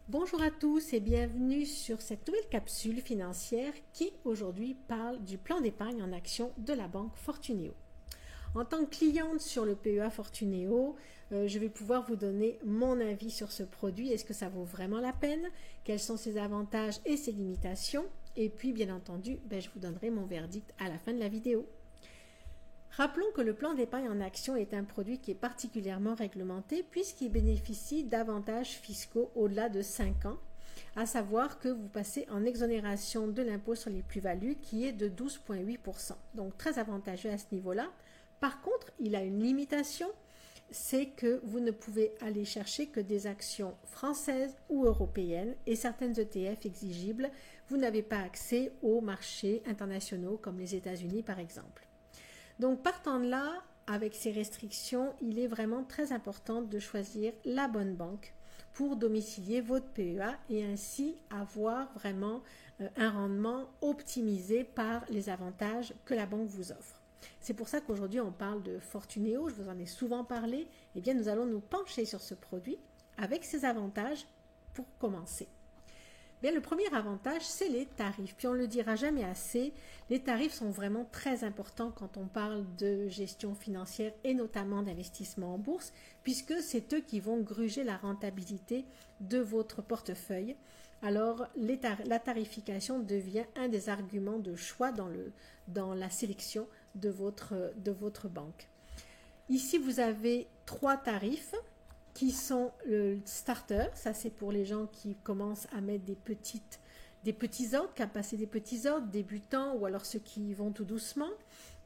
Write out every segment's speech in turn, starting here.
Bonjour à tous et bienvenue sur cette nouvelle capsule financière qui aujourd'hui parle du plan d'épargne en action de la banque Fortuneo. En tant que cliente sur le PEA Fortuneo, je vais pouvoir vous donner mon avis sur ce produit. Est-ce que ça vaut vraiment la peine? Quels sont ses avantages et ses limitations? Et puis bien entendu, je vous donnerai mon verdict à la fin de la vidéo. Rappelons que le plan d'épargne en action est un produit qui est particulièrement réglementé puisqu'il bénéficie d'avantages fiscaux au-delà de 5 ans, à savoir que vous passez en exonération de l'impôt sur les plus-values qui est de 12,8%. Donc très avantageux à ce niveau-là. Par contre, il a une limitation, c'est que vous ne pouvez aller chercher que des actions françaises ou européennes et certaines ETF exigibles. Vous n'avez pas accès aux marchés internationaux comme les États-Unis par exemple. Donc partant de là, avec ces restrictions, il est vraiment très important de choisir la bonne banque pour domicilier votre PEA et ainsi avoir vraiment un rendement optimisé par les avantages que la banque vous offre. C'est pour ça qu'aujourd'hui on parle de Fortuneo, je vous en ai souvent parlé. Eh bien nous allons nous pencher sur ce produit avec ses avantages pour commencer. Bien, le premier avantage, c'est les tarifs. Puis on ne le dira jamais assez, les tarifs sont vraiment très importants quand on parle de gestion financière et notamment d'investissement en bourse, puisque c'est eux qui vont gruger la rentabilité de votre portefeuille. Alors, la tarification devient un des arguments de choix dans la sélection de votre banque. Ici, vous avez 3 tarifs qui sont le starter, ça c'est pour les gens qui commencent à mettre des petits ordres, qui a passé des petits ordres, débutants ou alors ceux qui vont tout doucement.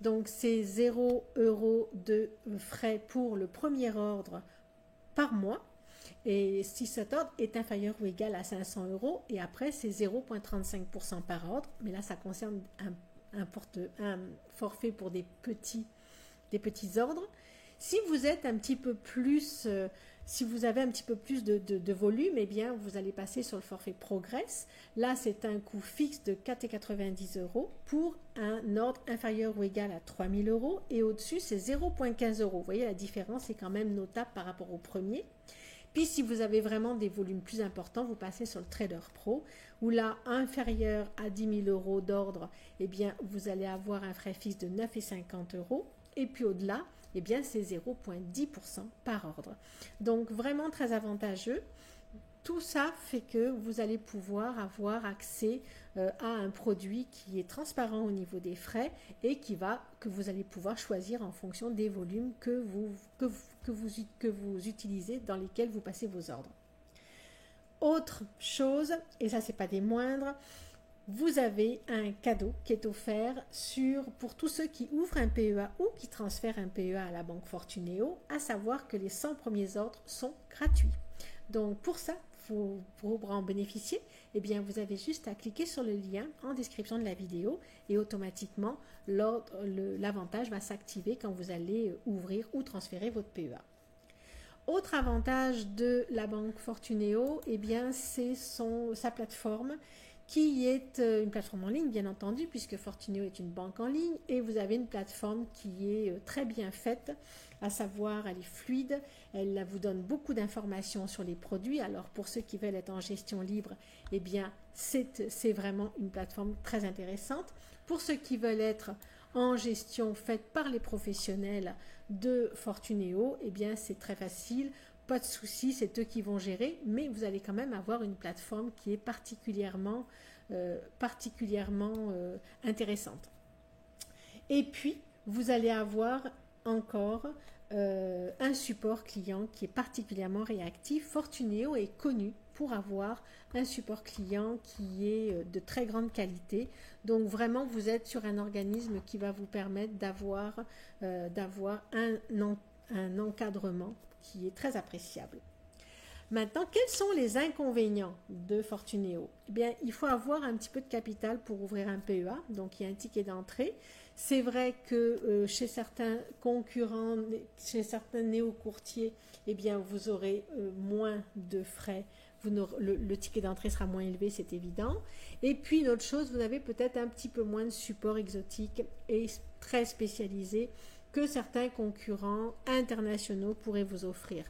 Donc c'est 0 € de frais pour le premier ordre par mois. Et si cet ordre est inférieur ou égal à 500 € et après c'est 0,35% par ordre, mais là ça concerne un forfait pour des petits ordres. Si vous êtes un petit peu plus, si vous avez un petit peu plus de volume, eh bien vous allez passer sur le forfait Progress. Là, c'est un coût fixe de 4,90 € pour un ordre inférieur ou égal à 3 000 € et au-dessus, c'est 0,15 €. Vous voyez, la différence est quand même notable par rapport au premier. Puis si vous avez vraiment des volumes plus importants, vous passez sur le Trader Pro, où là, inférieur à 10 000 € d'ordre, eh bien vous allez avoir un frais fixe de 9,50 €. Et puis au-delà, eh bien c'est 0,10% par ordre. Donc vraiment très avantageux. Tout ça fait que vous allez pouvoir avoir accès à un produit qui est transparent au niveau des frais et que vous allez pouvoir choisir en fonction des volumes que vous utilisez, dans lesquels vous passez vos ordres. Autre chose, et ça c'est pas des moindres, vous avez un cadeau qui est offert pour tous ceux qui ouvrent un PEA ou qui transfèrent un PEA à la banque Fortuneo, à savoir que les 100 premiers ordres sont gratuits. Donc pour ça, pour en bénéficier, eh bien vous avez juste à cliquer sur le lien en description de la vidéo et automatiquement l'avantage va s'activer quand vous allez ouvrir ou transférer votre PEA. Autre avantage de la banque Fortuneo, eh bien c'est sa plateforme, qui est une plateforme en ligne bien entendu puisque Fortuneo est une banque en ligne et vous avez une plateforme qui est très bien faite, à savoir elle est fluide, elle vous donne beaucoup d'informations sur les produits. Alors pour ceux qui veulent être en gestion libre, eh bien c'est vraiment une plateforme très intéressante. Pour ceux qui veulent être en gestion faite par les professionnels de Fortuneo, eh bien c'est très facile. Pas de souci, c'est eux qui vont gérer, mais vous allez quand même avoir une plateforme qui est particulièrement intéressante. Et puis, vous allez avoir encore un support client qui est particulièrement réactif. Fortuneo est connu pour avoir un support client qui est de très grande qualité. Donc vraiment, vous êtes sur un organisme qui va vous permettre d'avoir un encadrement qui est très appréciable. Maintenant, quels sont les inconvénients de Fortuneo? Eh bien, il faut avoir un petit peu de capital pour ouvrir un PEA, donc il y a un ticket d'entrée. C'est vrai que chez certains concurrents, chez certains néo-courtiers, eh bien, vous aurez moins de frais. Le ticket d'entrée sera moins élevé, c'est évident. Et puis, une autre chose, vous avez peut-être un petit peu moins de support exotique et très spécialisé que certains concurrents internationaux pourraient vous offrir.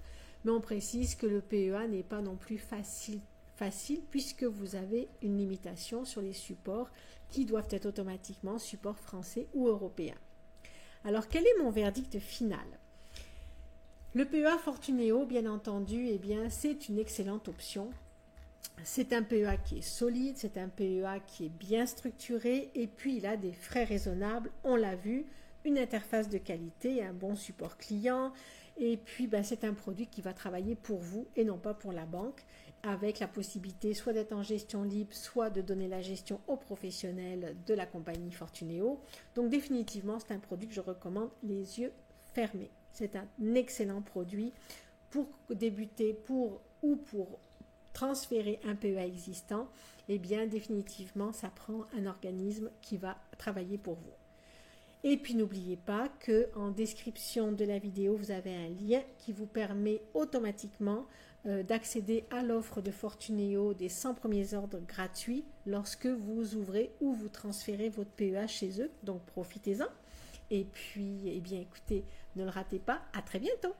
Mais on précise que le PEA n'est pas non plus facile facile puisque vous avez une limitation sur les supports qui doivent être automatiquement supports français ou européens. Alors, quel est mon verdict final? Le PEA Fortuneo, bien entendu, c'est une excellente option. C'est un PEA qui est solide, c'est un PEA qui est bien structuré et puis il a des frais raisonnables, on l'a vu, une interface de qualité, un bon support client et puis c'est un produit qui va travailler pour vous et non pas pour la banque avec la possibilité soit d'être en gestion libre, soit de donner la gestion aux professionnels de la compagnie Fortuneo. Donc définitivement, c'est un produit que je recommande les yeux fermés. C'est un excellent produit pour débuter pour transférer un PEA existant. Définitivement, ça prend un organisme qui va travailler pour vous. Et puis n'oubliez pas qu'en description de la vidéo, vous avez un lien qui vous permet automatiquement d'accéder à l'offre de Fortuneo des 100 premiers ordres gratuits lorsque vous ouvrez ou vous transférez votre PEA chez eux. Donc profitez-en. Et puis, écoutez, ne le ratez pas. À très bientôt.